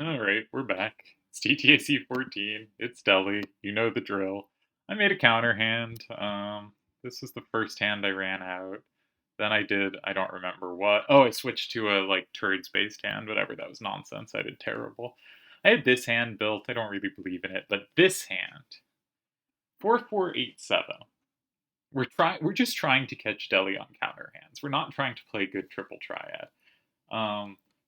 Alright, we're back. It's TTAC14. It's Deli. You know the drill. I made a counter hand. This is the first hand I ran out. Then I don't remember what. Oh, I switched to a, like, turds-based hand. Whatever, that was nonsense. I did terrible. I had this hand built. I don't really believe in it. But this hand, 4487. We're just trying to catch Deli on counter hands. We're not trying to play good triple triad.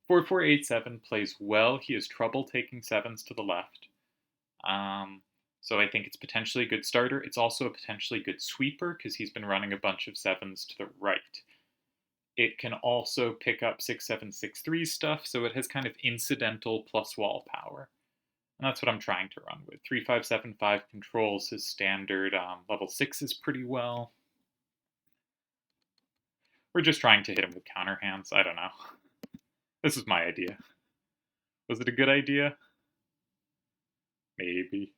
4487 plays well. He has trouble taking sevens to the left. So I think it's potentially a good starter. It's also a potentially good sweeper because he's been running a bunch of sevens to the right. It can also pick up 6763 stuff, so it has kind of incidental plus wall power. And that's what I'm trying to run with. 3575 controls his standard level 6s pretty well. We're just trying to hit him with counter hands. I don't know. This is my idea. Was it a good idea? Maybe.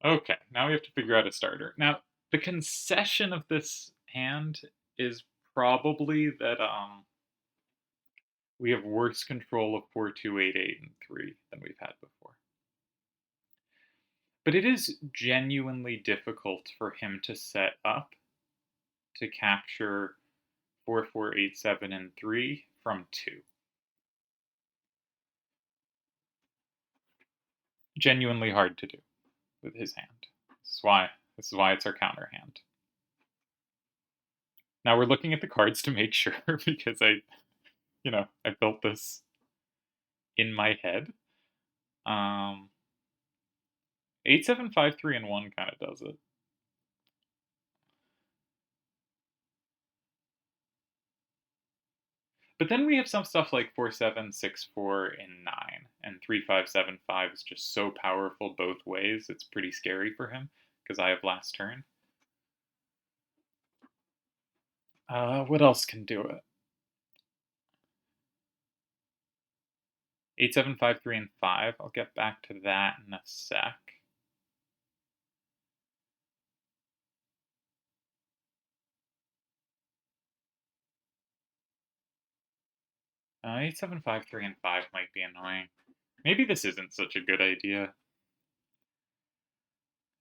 Okay, now we have to figure out a starter. Now, the concession of this hand is probably that we have worse control of 4288 and 3 than we've had before. But it is genuinely difficult for him to set up to capture 4487 and 3 from 2. Genuinely hard to do with his hand. This is why it's our counter hand. Now we're looking at the cards to make sure because I built this in my head. 8753 and 1 kind of does it. But then we have some stuff like 4764 and 9, and 3575 is just so powerful both ways. It's pretty scary for him because I have last turn. What else can do it? 8753 and 5. I'll get back to that in a sec. Uh, 8753 and 5 might be annoying. Maybe this isn't such a good idea.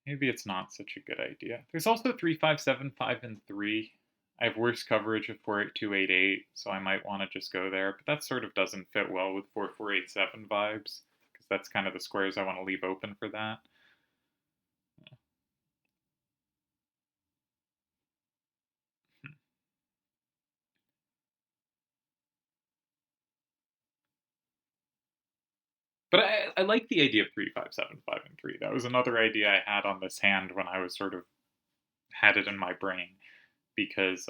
Maybe it's not such a good idea. There's also 3575 and 3. I have worse coverage of 48288, so I might want to just go there, but that sort of doesn't fit well with 4487 vibes, because that's kind of the squares I want to leave open for that. But I like the idea of 3575 and 3. That was another idea I had on this hand when I was sort of had it in my brain, because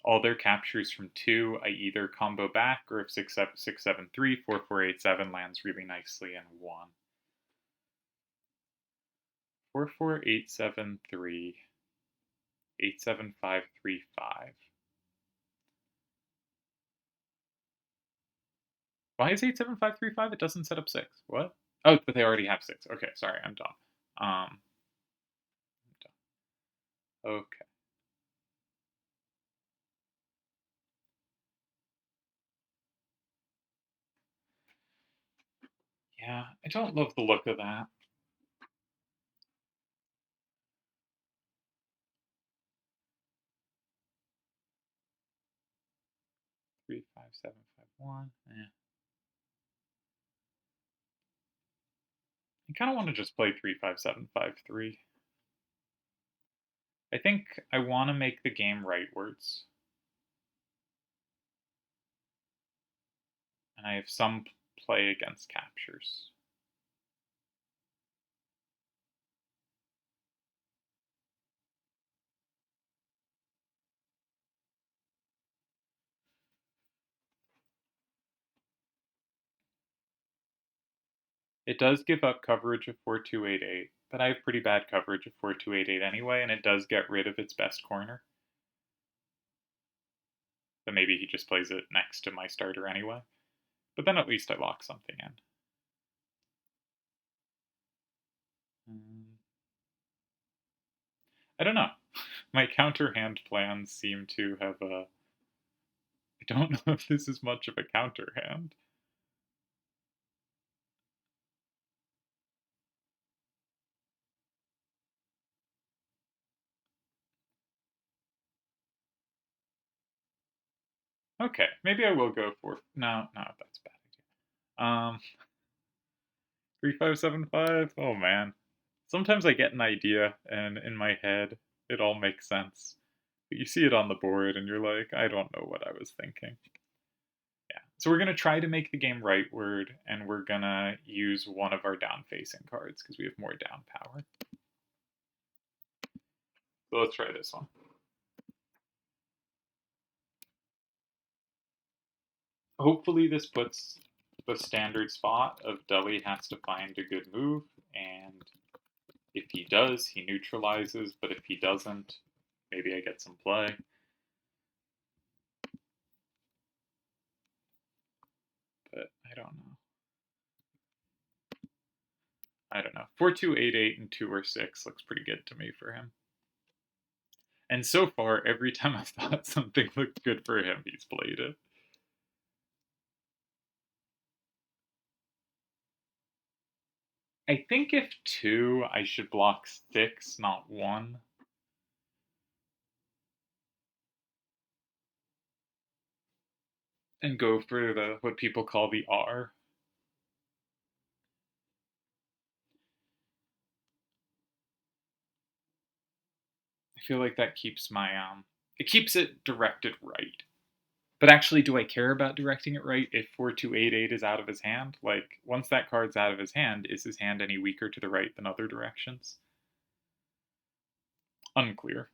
all their captures from 2, I either combo back, or if 673, 4487 lands really nicely in 1. 44873, 87535. Why is 87535? It doesn't set up 6. What? Oh, but they already have 6. Okay, sorry, I'm dumb. Okay. Yeah, I don't love the look of that. 35751. Yeah. I kind of want to just play 35753. I think I want to make the game rightwards. And I have some play against captures. It does give up coverage of 4288, but I have pretty bad coverage of 4288 anyway, and it does get rid of its best corner. But maybe he just plays it next to my starter anyway. But then at least I lock something in. I don't know. My counter hand plans seem to have I don't know if this is much of a counter hand. Okay, maybe I will go for... No, that's a bad idea. 3575? Oh man. Sometimes I get an idea, and in my head, it all makes sense. But you see it on the board, and you're like, I don't know what I was thinking. Yeah. So we're going to try to make the game rightward, and we're going to use one of our down-facing cards, because we have more down power. So let's try this one. Hopefully this puts the standard spot of Deli has to find a good move, and if he does, he neutralizes, but if he doesn't, maybe I get some play. But I don't know. 4288 and 2 or 6 looks pretty good to me for him. And so far, every time I've thought something looked good for him, he's played it. I think if 2, I should block 6, not 1. And go for the what people call the R. I feel like that keeps my it keeps it directed right. But actually, do I care about directing it right if 4288 is out of his hand? Like, once that card's out of his hand, is his hand any weaker to the right than other directions? Unclear.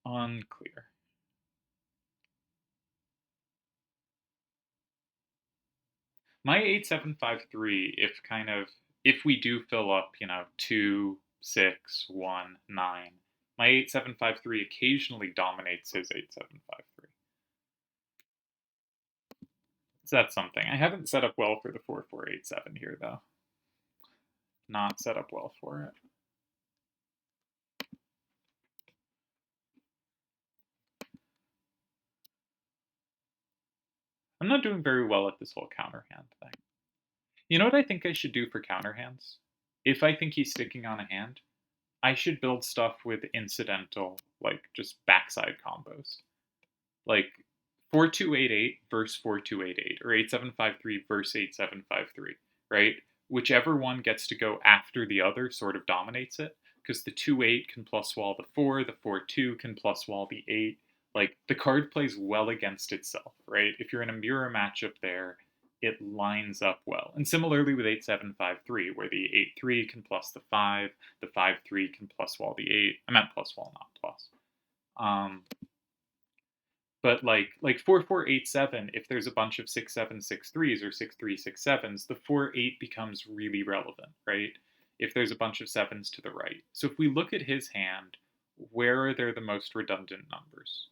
Unclear. My 8753, if we do fill up, 2, 6, 1, 9, my 8753 occasionally dominates his 8753. So that's something. I haven't set up well for the 4487 here, though. Not set up well for it. I'm not doing very well at this whole counter hand thing. You know what I think I should do for counter hands? If I think he's sticking on a hand, I should build stuff with incidental, like just backside combos. Like 4288 versus 4288, or 8753 versus 8753, right? Whichever one gets to go after the other sort of dominates it, because the 2-8 can plus wall the 4, the 4-2 can plus wall the 8. Like, the card plays well against itself, right? If you're in a mirror matchup there, it lines up well. And similarly with 8753, where the 8-3 can plus the 5, the 5-3 can plus wall the 8. I meant plus wall, not plus. But like 4487, if there's a bunch of 6-7-6-3s or 6-3-6-7s, the 4-8 becomes really relevant, right? If there's a bunch of 7s to the right. So if we look at his hand, where are there the most redundant numbers?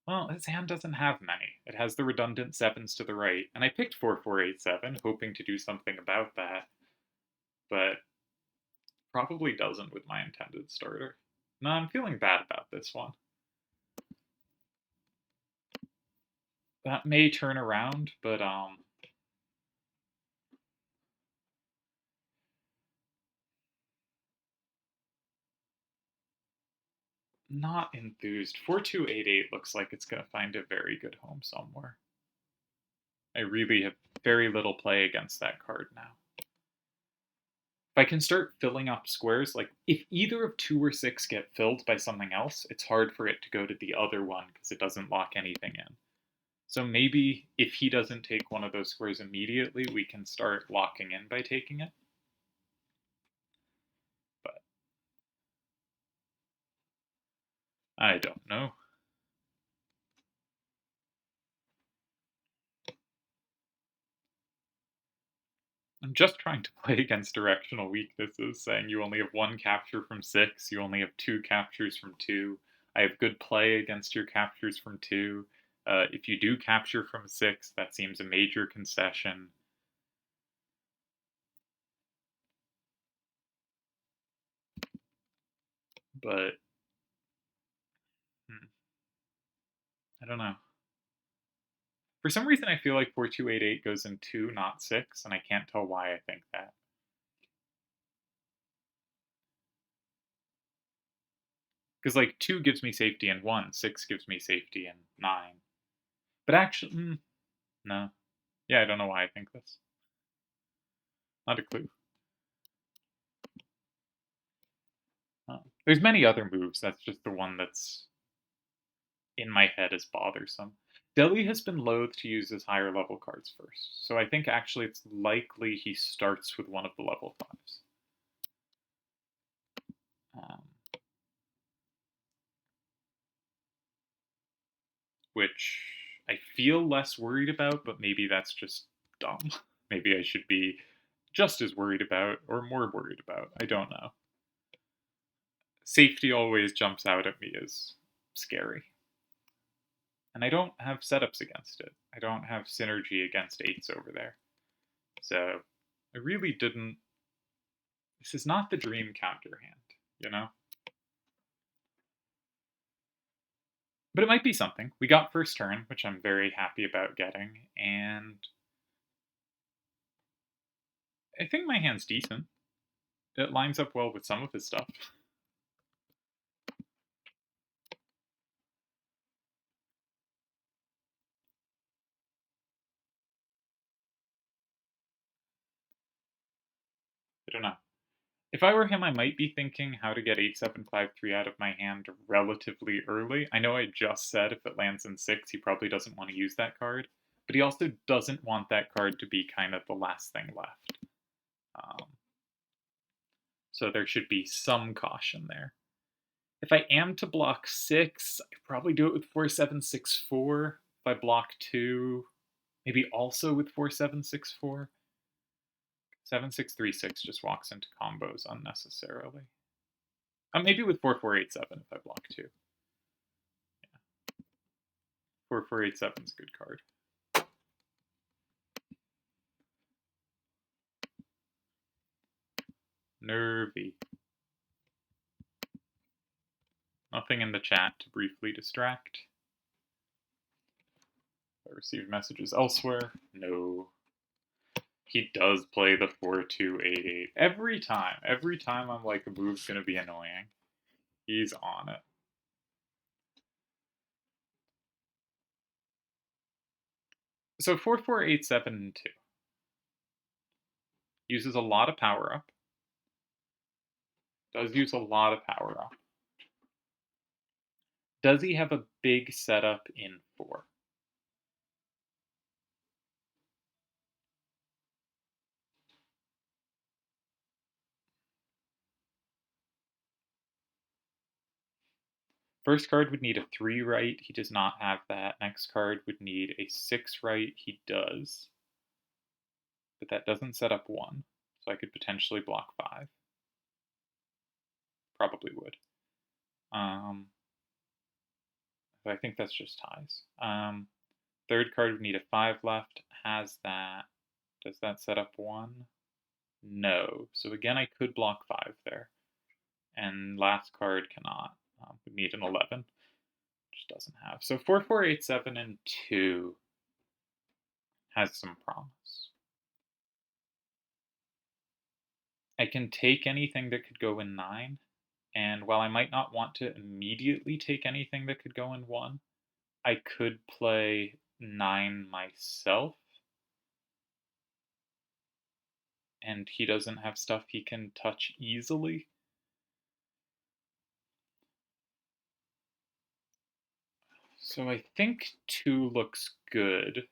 Well, his hand doesn't have many. It has the redundant 7s to the right, and I picked 4487, hoping to do something about that, but probably doesn't with my intended starter. No, I'm feeling bad about this one. That may turn around, but not enthused. 4288 looks like it's going to find a very good home somewhere. I really have very little play against that card now. If I can start filling up squares, like if either of 2 or 6 get filled by something else, it's hard for it to go to the other one because it doesn't lock anything in. So maybe if he doesn't take one of those squares immediately, we can start locking in by taking it. But I don't know. I'm just trying to play against directional weaknesses, saying you only have 1 capture from 6, you only have 2 captures from 2. I have good play against your captures from 2. If you do capture from 6, that seems a major concession. But I don't know. For some reason, I feel like 4288 goes in 2, not 6, and I can't tell why I think that. Because, like, 2 gives me safety in 1, 6 gives me safety in 9. But actually, no. Yeah, I don't know why I think this. Not a clue. There's many other moves. That's just the one that's in my head as bothersome. Deli has been loath to use his higher level cards first, so I think actually it's likely he starts with one of the level 5s. Which I feel less worried about, but maybe that's just dumb. Maybe I should be just as worried about or more worried about. I don't know. Safety always jumps out at me as scary. And I don't have setups against it. I don't have synergy against 8s over there. So I really didn't. This is not the dream counter hand, you know? But it might be something. We got first turn, which I'm very happy about getting, and I think my hand's decent. It lines up well with some of his stuff. I don't know. If I were him, I might be thinking how to get 8-7-5-3 out of my hand relatively early. I know I just said if it lands in 6, he probably doesn't want to use that card, but he also doesn't want that card to be kind of the last thing left. So there should be some caution there. If I am to block 6, I could probably do it with 4-7-6-4. If I block 2, maybe also with 4-7-6-4. 7-6-3-6 just walks into combos unnecessarily. Maybe with 4-4-8-7 if I block 2. Yeah. 4-4-8-7 is a good card. Nervy. Nothing in the chat to briefly distract. I received messages elsewhere. No. He does play the 4-2-8-8. Every time I'm like, the move's gonna be annoying, he's on it. So 4-4-8-7-2. Uses a lot of power up. Does use a lot of power up. Does he have a big setup in 4? First card would need a 3 right. He does not have that. Next card would need a 6 right. He does. But that doesn't set up 1. So I could potentially block 5. Probably would. I think that's just ties. Third card would need a 5 left. Has that. Does that set up 1? No. So again, I could block 5 there. And last card cannot. Would need an 11. Which doesn't have. So 4-4-8-7 and 2 has some promise. I can take anything that could go in 9. And while I might not want to immediately take anything that could go in 1, I could play 9 myself. And he doesn't have stuff he can touch easily. So I think 2 looks good. If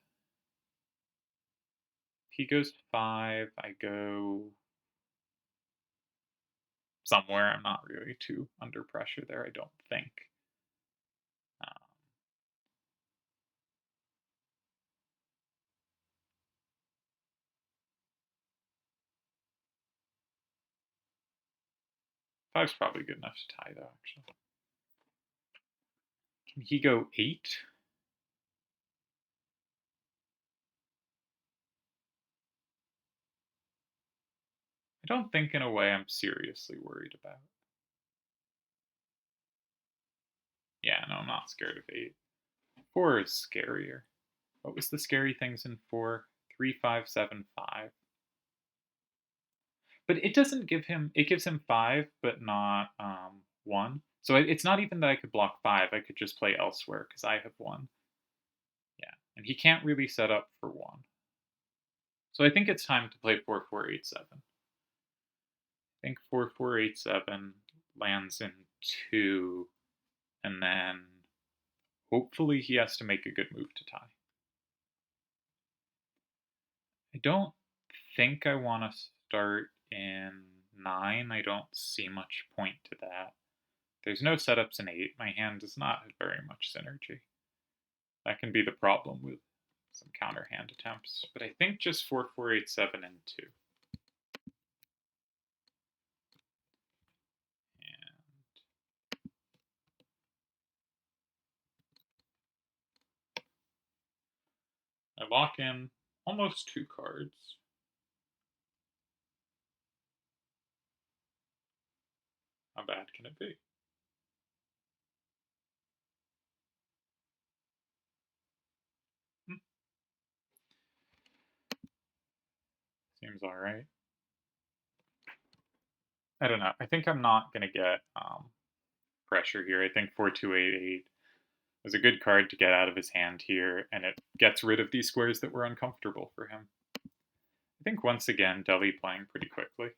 he goes 5, I go somewhere. I'm not really too under pressure there, I don't think. 5's probably good enough to tie, though, actually. Can he go 8? I don't think in a way I'm seriously worried about. Yeah, no, I'm not scared of 8. 4 is scarier. What was the scary things in 4? 3, 5, 7, 5. But it doesn't give him, it gives him 5, but not 1. So it's not even that I could block 5, I could just play elsewhere because I have 1. Yeah. and he can't really set up for 1. So I think it's time to play 4-4-8-7. I think 4-4-8-7 lands in 2, and then hopefully he has to make a good move to tie. I don't think I want to start in 9. I don't see much point to that. There's no setups in 8. My hand does not have very much synergy. That can be the problem with some counter hand attempts. But I think just 4-4-8-7 and 2. And I lock in almost 2 cards. How bad can it be? Seems alright. I don't know. I think I'm not going to get pressure here. I think 4-2-8-8 is a good card to get out of his hand here, and it gets rid of these squares that were uncomfortable for him. I think once again, Delial playing pretty quickly.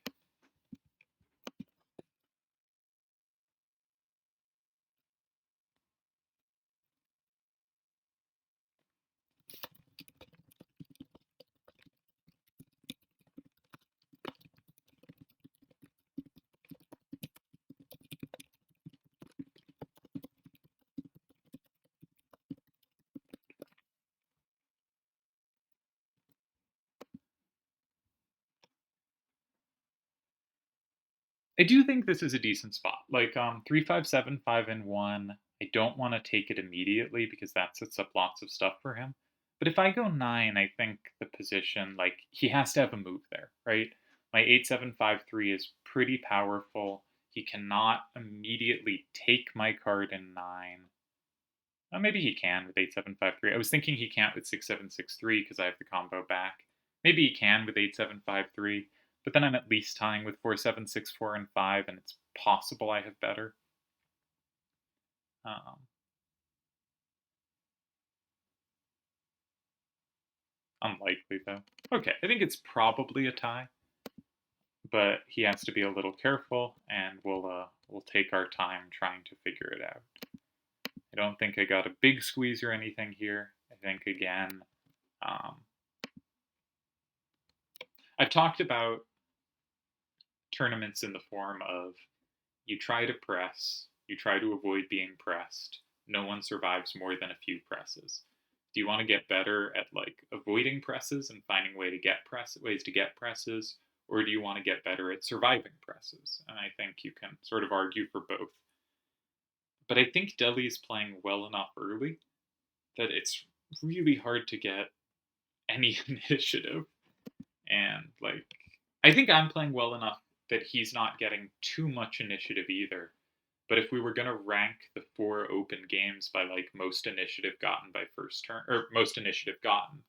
I do think this is a decent spot. Like 3-5-7, 5-1. I don't want to take it immediately because that sets up lots of stuff for him. But if I go 9, I think the position, like, he has to have a move there, right? My 8-7-5-3 is pretty powerful. He cannot immediately take my card in 9. Maybe he can with 8-7-5-3. I was thinking he can't with 6-7-6-3 because I have the combo back. Maybe he can with 8-7-5-3. But then I'm at least tying with 4-7-6-4 and 5, and it's possible I have better. Unlikely, though. Okay, I think it's probably a tie, but he has to be a little careful, and we'll take our time trying to figure it out. I don't think I got a big squeeze or anything here. I think, again, I've talked about tournaments in the form of you try to press, you try to avoid being pressed. No one survives more than a few presses. Do you want to get better at like avoiding presses and finding ways to get presses, or do you want to get better at surviving presses? And I think you can sort of argue for both. But I think Deli's playing well enough early that it's really hard to get any initiative. And like, I think I'm playing well enough that he's not getting too much initiative either. But if we were going to rank the 4 open games by like most initiative gotten by first turn, or most initiative gotten,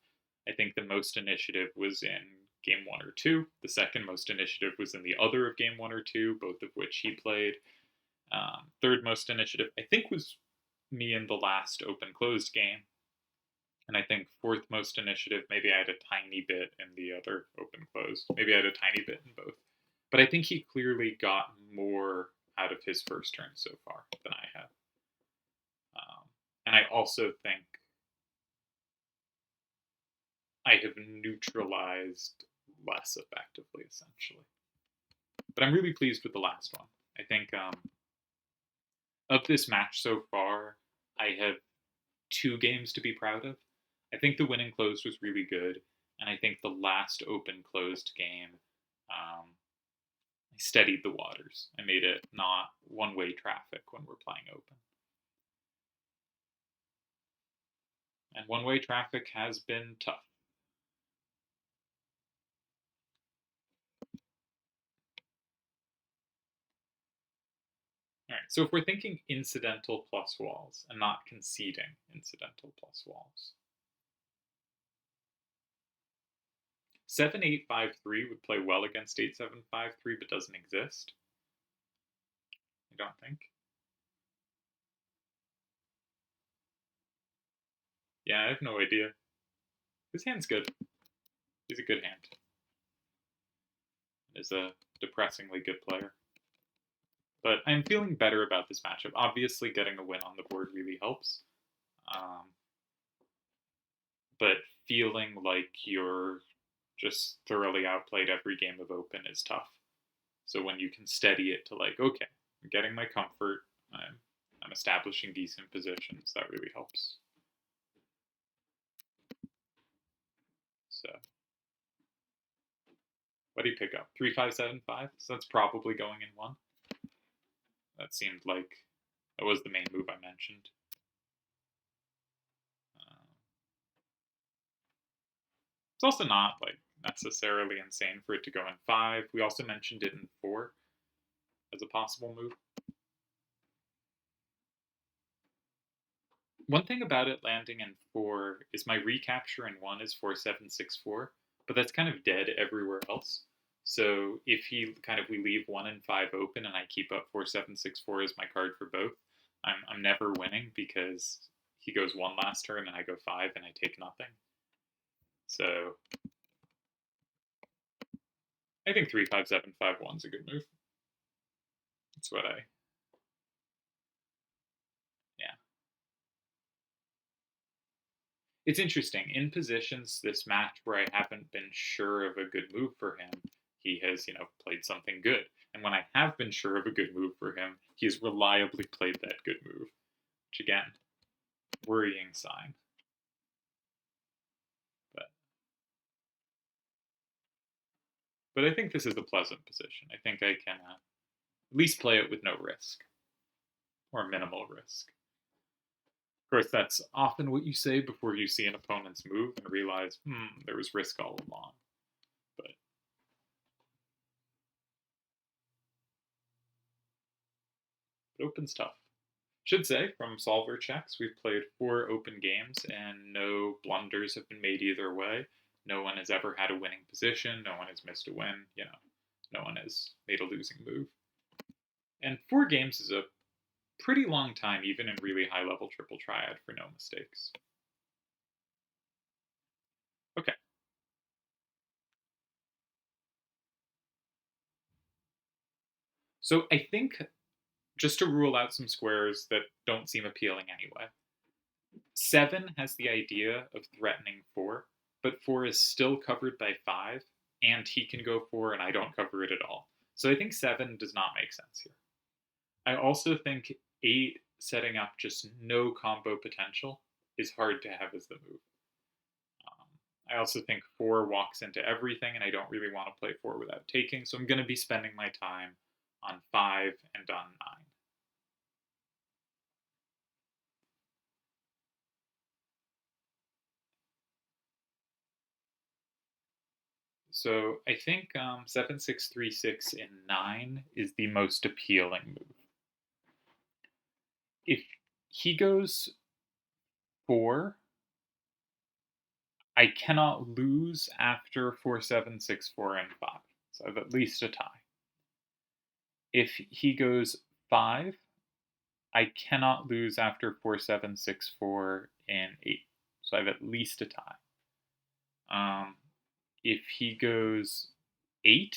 I think the most initiative was in game 1 or 2. The second most initiative was in the other of game 1 or 2, both of which he played. Third most initiative, I think, was me in the last open closed game. And I think fourth most initiative, maybe I had a tiny bit in the other open closed. Maybe I had a tiny bit in both. But I think he clearly got more out of his first turn so far than I have. And I also think I have neutralized less effectively, essentially. But I'm really pleased with the last one. I think of this match so far, I have 2 games to be proud of. I think the winning closed was really good, and I think the last open closed game, I steadied the waters. I made it not one-way traffic when we're playing open. And one-way traffic has been tough. All right, so if we're thinking incidental plus walls and not conceding incidental plus walls, 7-8-5-3 would play well against 8-7-5-3, but doesn't exist. I don't think. Yeah, I have no idea. His hand's good. He's a good hand. He's a depressingly good player. But I'm feeling better about this matchup. Obviously, getting a win on the board really helps. But feeling like you're just thoroughly outplayed every game of Open is tough. So when you can steady it to like, okay, I'm getting my comfort, I'm establishing decent positions, that really helps. So what do you pick up? 3-5-7-5? So that's probably going in one. That seemed like that was the main move I mentioned. It's also not like necessarily insane for it to go in 5. We also mentioned it in 4 as a possible move. One thing about it landing in 4 is my recapture in 1 is 4-7-6-4, but that's kind of dead everywhere else. So if we leave 1 and 5 open and I keep up 4-7-6-4 as my card for both, I'm never winning because he goes 1 last turn and I go 5 and I take nothing. So I think 3-5-7-5-1 is a good move. That's what yeah. It's interesting. In positions this match where I haven't been sure of a good move for him, he has, played something good. And when I have been sure of a good move for him, he has reliably played that good move. Which again, worrying sign. But I think this is a pleasant position. I think I can at least play it with no risk. Or minimal risk. Of course, that's often what you say before you see an opponent's move and realize, there was risk all along. But Open's tough. Should say, from solver checks, we've played 4 open games and no blunders have been made either way. No one has ever had a winning position. No one has missed a win. No one has made a losing move. And 4 games is a pretty long time, even in really high-level triple triad, for no mistakes. Okay. So I think, just to rule out some squares that don't seem appealing anyway, 7 has the idea of threatening 4, but 4 is still covered by 5, and he can go 4 and I don't cover it at all. So I think 7 does not make sense here. I also think 8 setting up just no combo potential is hard to have as the move. I also think 4 walks into everything, and I don't really want to play 4 without taking, so I'm going to be spending my time on 5 and on 9. So I think 7, 6, 3, 6, and 9 is the most appealing move. If he goes 4, I cannot lose after 4, 7, 6, 4, and 5. So I have at least a tie. If he goes 5, I cannot lose after 4, 7, 6, 4, and 8. So I have at least a tie. If he goes 8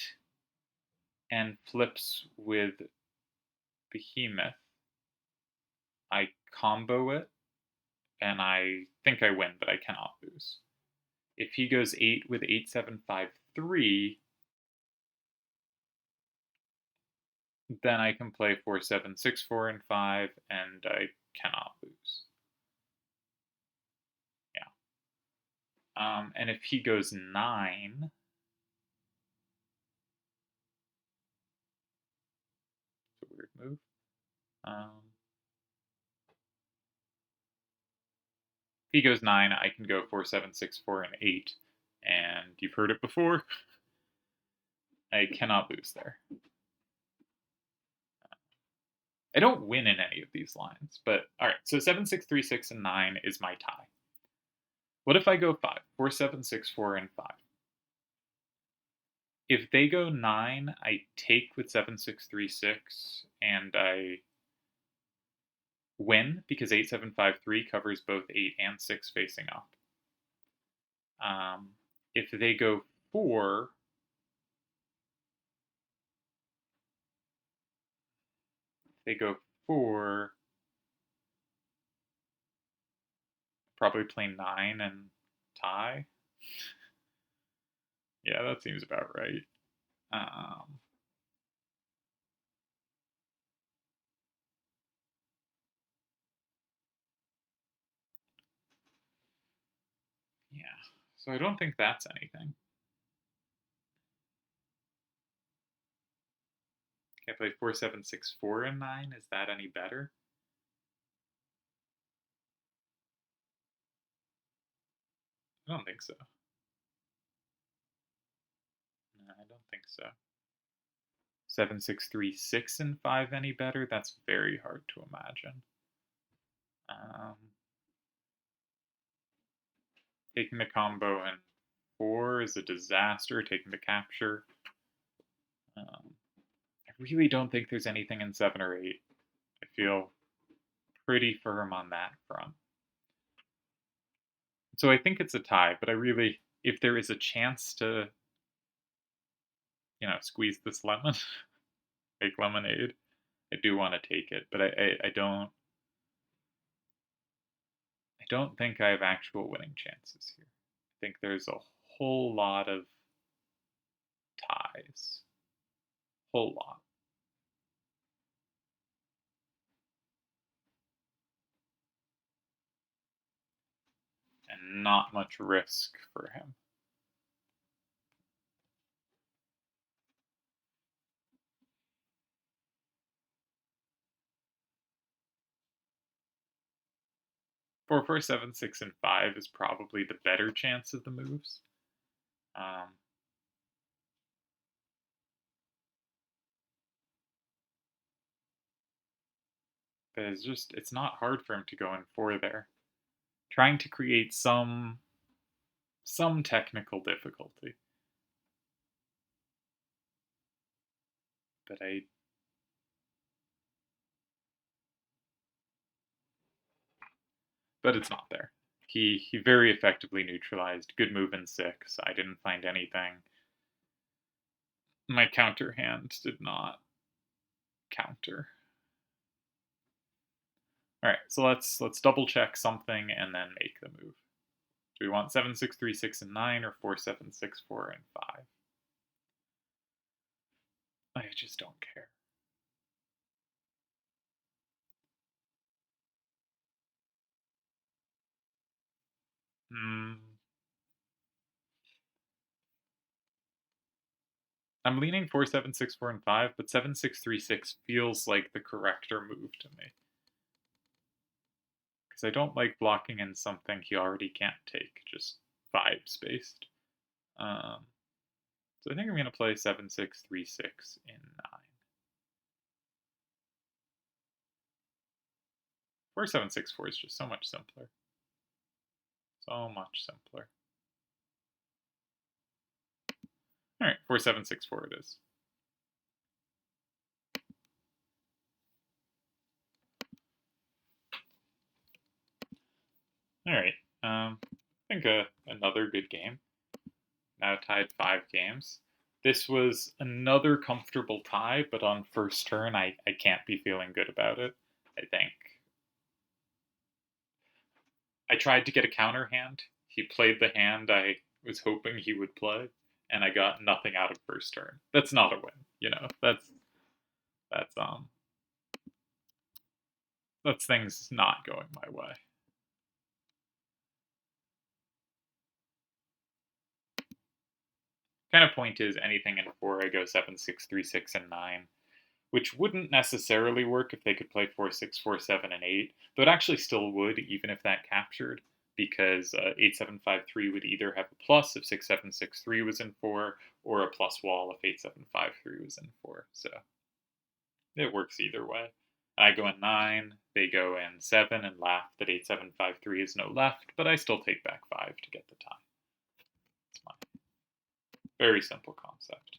and flips with Behemoth, I combo it, and I think I win, but I cannot lose. If he goes 8 with 8, 7, 5, 3, then I can play 4, 7, 6, 4, and 5, and I cannot lose. Yeah. And if he goes 9, it's a weird move. If he goes 9, I can go 4, 7, 6, 4, and 8. And you've heard it before. I cannot lose there. I don't win in any of these lines, but all right. So 7, 6, 3, 6, and 9 is my tie. What if I go 5? 4, 7, 6, 4, and 5. If they go 9, I take with 7, 6, 3, 6, and I win because 8, 7, 5, 3 covers both 8 and 6 facing up. If they go 4, probably play 9 and tie. Yeah, that seems about right. Yeah, so I don't think that's anything. Okay, I play 4, 7, 6, 4, and 9. Is that any better? I don't think so. No, I don't think so. 7, 6, 3, 6, and 5 any better? That's very hard to imagine. Taking the combo in 4 is a disaster. Taking the capture. I really don't think there's anything in 7 or 8. I feel pretty firm on that front. So I think it's a tie, but I really, if there is a chance to, squeeze this lemon, make lemonade, I do want to take it, but I don't think I have actual winning chances here. I think there's a whole lot of ties. Whole lot. And not much risk for him. Four, 4, 7, 6, and 5 is probably the better chance of the moves. But it's not hard for him to go in 4 there. Trying to create some technical difficulty. But it's not there. He very effectively neutralized. Good move in 6. I didn't find anything. My counter hand did not counter. All right, so let's double check something and then make the move. Do we want 7, 6, 3, 6, and 9, or 4, 7, 6, 4, and 5? I just don't care. I'm leaning 4, 7, 6, 4, and 5, but 7, 6, 3, 6 feels like the correcter move to me. Because I don't like blocking in something he already can't take, just 5 spaced. So I think I'm going to play 7, 6, 3, 6 in 9. 4, 7, 6, 4 is just so much simpler. So much simpler. Alright, 4, 7, 6, 4 it is. Alright, I think another good game. Now tied 5 games. This was another comfortable tie, but on first turn, I can't be feeling good about it, I think. I tried to get a counter hand. He played the hand I was hoping he would play, and I got nothing out of first turn. That's not a win, that's things not going my way. Kind of point is anything in 4, I go 7, 6, 3, 6, and 9, which wouldn't necessarily work if they could play 4, 6, 4, 7, and 8, though it actually still would, even if that captured, because 8, 7, 5, 3 would either have a plus if 6, 7, 6, 3 was in 4, or a plus wall if 8, 7, 5, 3 was in 4, so it works either way. I go in 9, they go in 7, and laugh that 8, 7, 5, 3 is no left, but I still take back 5 to get the tie. It's fine. Very simple concept.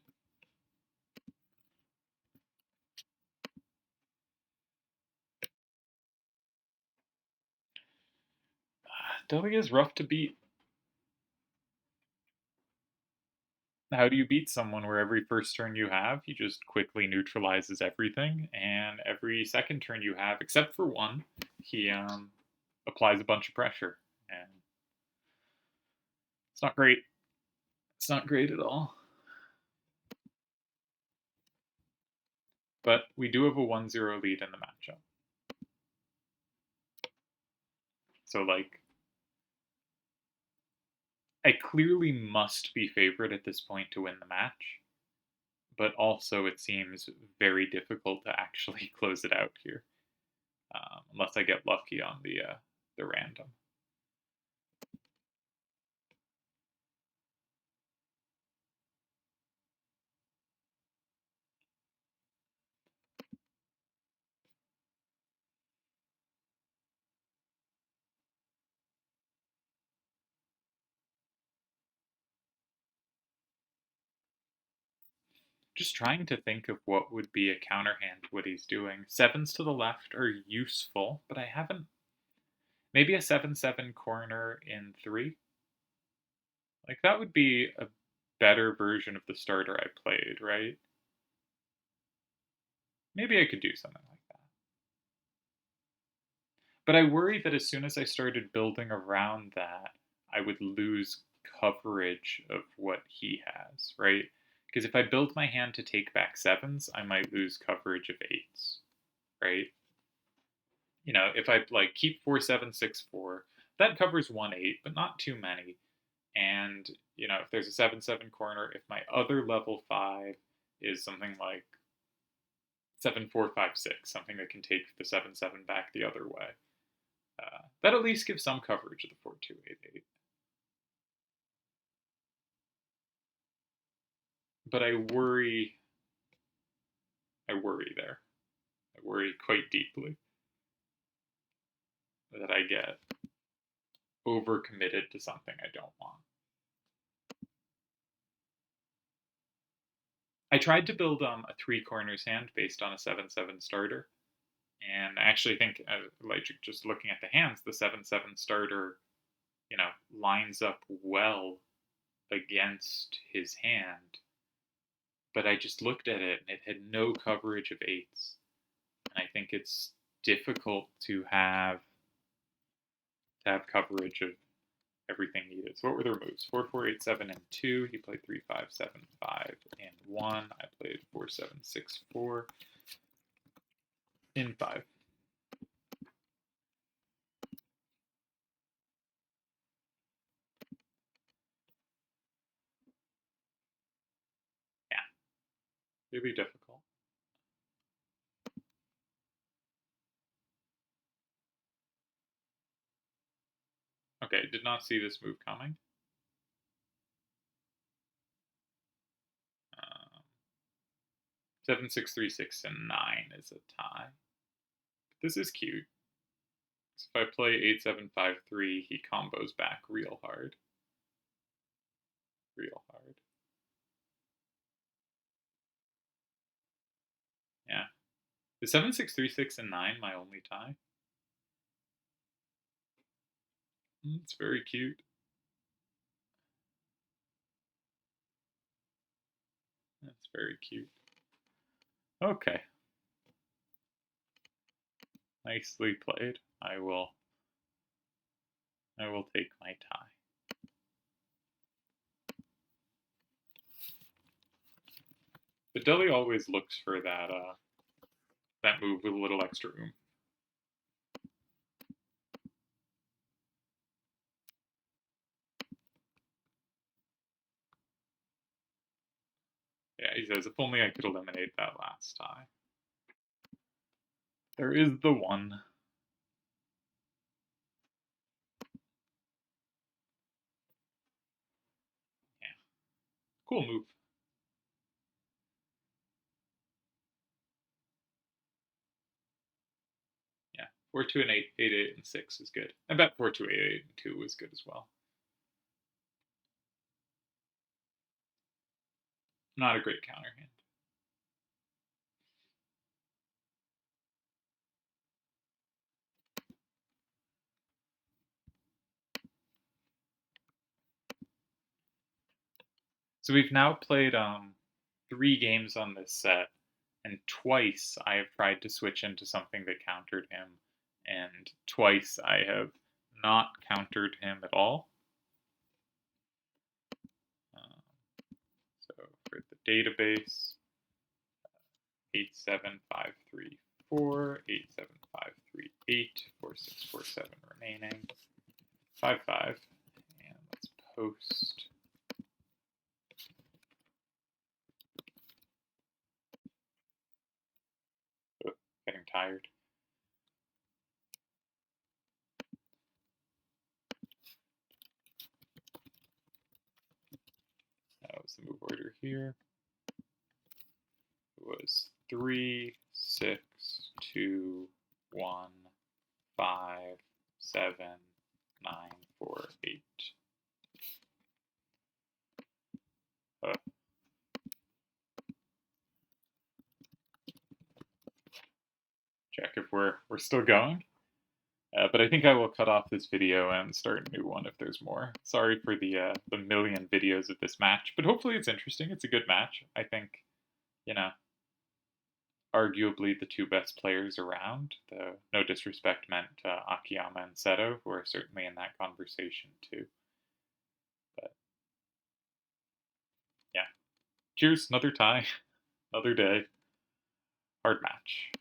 Delial is rough to beat. How do you beat someone where every first turn you have, he just quickly neutralizes everything, and every second turn you have, except for one, he applies a bunch of pressure, and it's not great. It's not great at all. But we do have a 1-0 lead in the matchup. So, like, I clearly must be favored at this point to win the match, but also it seems very difficult to actually close it out here, unless I get lucky on the random. Just trying to think of what would be a counterhand to what he's doing. Sevens to the left are useful, but I haven't. Maybe a 7-7 corner in 3? Like, that would be a better version of the starter I played, right? Maybe I could do something like that. But I worry that as soon as I started building around that, I would lose coverage of what he has, right? Because if I build my hand to take back sevens, I might lose coverage of eights, right? You know, if I like keep 4-7-6-4, that covers 1-8, but not too many. And you know, if there's a 7-7 corner, if my other level 5 is something like 7-4-5-6, something that can take the 7-7 back the other way, that at least gives some coverage of the 4-2-8-8. But I worry there. I worry quite deeply that I get overcommitted to something I don't want. I tried to build a 3 corners hand based on a 7-7 starter, and I actually think, like, just looking at the hands, the 7-7 starter, you know, lines up well against his hand. But I just looked at it and it had no coverage of eights. And I think it's difficult to have coverage of everything needed. So what were their moves? 4-4-8-7 and 2. He played 3-5-7-5 and 1. I played 4-7-6-4 in 5. Yeah, really difficult. Okay, did not see this move coming. 7-6-3-6 and 9 is a tie. This is cute. So if I play 8-7-5-3, he combos back real hard. Real hard. Yeah. Is 7-6-3-6 and 9 my only tie? It's very cute. That's very cute. Okay. Nicely played. I will take my tie. But Delial always looks for that move with a little extra oomph. Yeah, he says, if only I could eliminate that last tie. There is the one. Yeah. Cool move. Yeah. 4-2 and 8, 8-8 and 6 is good. I bet 4-2, 8-8 and 2 is good as well. Not a great counter hand. So we've now played 3 games on this set, and twice I have tried to switch into something that countered him, and twice I have not countered him at all. So for the database, 87534, 87538, 4647 remaining, 55, and let's post. Oh, getting tired. That was the move order here. It was 3, 6, 2, 1, 5, 7, 9, 4, 8. Check if we're still going. But I think I will cut off this video and start a new one if there's more. Sorry for the million videos of this match, but hopefully it's interesting. It's a good match. I think, you know, arguably the 2 best players around. Though no disrespect meant to Akiyama and Seto, who are certainly in that conversation too. But yeah, cheers, another tie, another day, hard match.